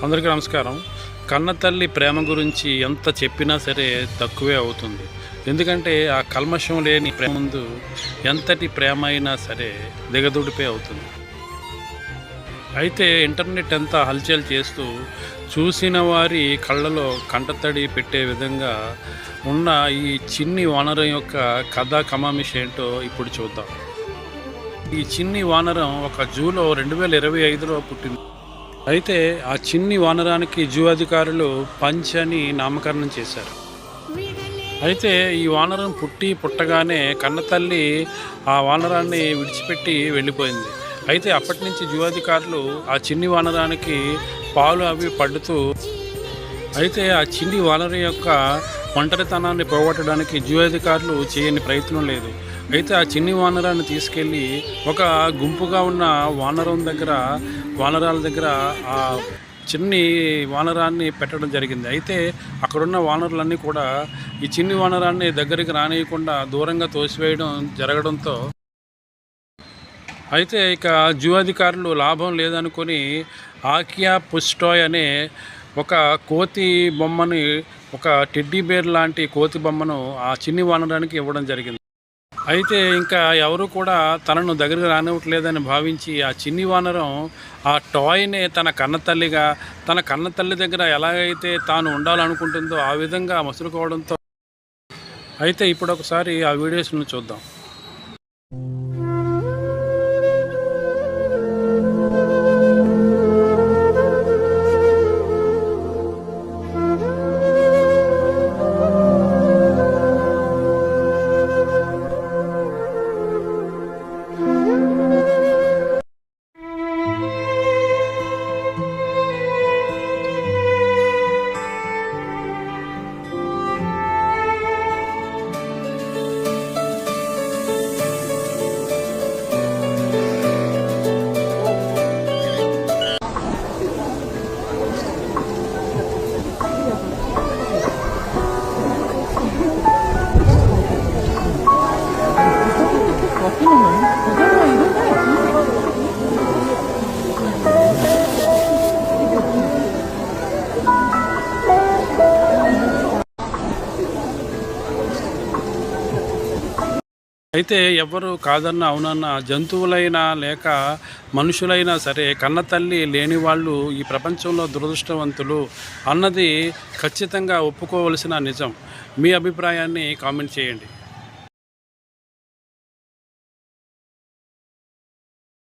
అందరికీ నమస్కారం. కన్నతల్లి ప్రేమ గురించి ఎంత చెప్పినా సరే తక్కువే అవుతుంది. ఎందుకంటే ఆ కల్మషం లేని ప్రేమ ముందు ఎంతటి ప్రేమ అయినా సరే దిగదుడిపే అవుతుంది. అయితే ఇంటర్నెట్ ఎంత హల్చల్ చేస్తూ చూసిన వారి కళ్ళలో కంటతడి పెట్టే విధంగా ఉన్న ఈ చిన్ని వానరం యొక్క కథా కమామిష్ ఏంటో ఇప్పుడు చూద్దాం. ఈ చిన్ని వానరం ఒక జూలో 2025లో పుట్టింది. అయితే ఆ చిన్ని వానరానికి జూ అధికారులు పంచ్ అని నామకరణం చేశారు. అయితే ఈ వానరం పుట్టగానే కన్నతల్లి ఆ వానరాన్ని విడిచిపెట్టి వెళ్ళిపోయింది. అయితే అప్పటి నుంచి జూ అధికారులు ఆ చిన్ని వానరానికి పాలు అవి పడుతూ అయితే ఆ చిన్ని వానరం యొక్క ఒంటరితనాన్ని పోగొట్టడానికి జూ అధికారులు చేయని ప్రయత్నం లేదు. అయితే ఆ చిన్ని వానరాన్ని తీసుకెళ్ళి ఒక గుంపుగా ఉన్న వానరాల దగ్గర ఆ చిన్ని వానరాన్ని పెట్టడం జరిగింది. అయితే అక్కడున్న వానరులన్నీ కూడా ఈ చిన్ని వానరాన్ని దగ్గరికి రానియకుండా దూరంగా తోసివేయడం జరగడంతో అయితే ఇక జూ అధికారులు లాభం లేదనుకొని ఆకియా పుస్టాయ్ అనే ఒక కోతి బొమ్మని, ఒక టెడ్డీ బేర్ లాంటి కోతి బొమ్మను ఆ చిన్ని వానరానికి ఇవ్వడం జరిగింది. అయితే ఇంకా ఎవరు కూడా తనను దగ్గరికి రానివ్వట్లేదని భావించి ఆ చిన్ని వానరం ఆ టాయ్నే తన కన్నతల్లి దగ్గర ఎలాగైతే తాను ఉండాలనుకుంటుందో ఆ విధంగా మసులుకోవడంతో అయితే ఇప్పుడు ఒకసారి ఆ వీడియోస్ను చూద్దాం. అయితే ఎవరు కాదన్న అవునన్న జంతువులైనా లేక మనుషులైనా సరే కన్నతల్లి లేని వాళ్ళు ఈ ప్రపంచంలో దురదృష్టవంతులు అన్నది ఖచ్చితంగా ఒప్పుకోవలసిన నిజం. మీ అభిప్రాయాన్ని కామెంట్ చేయండి.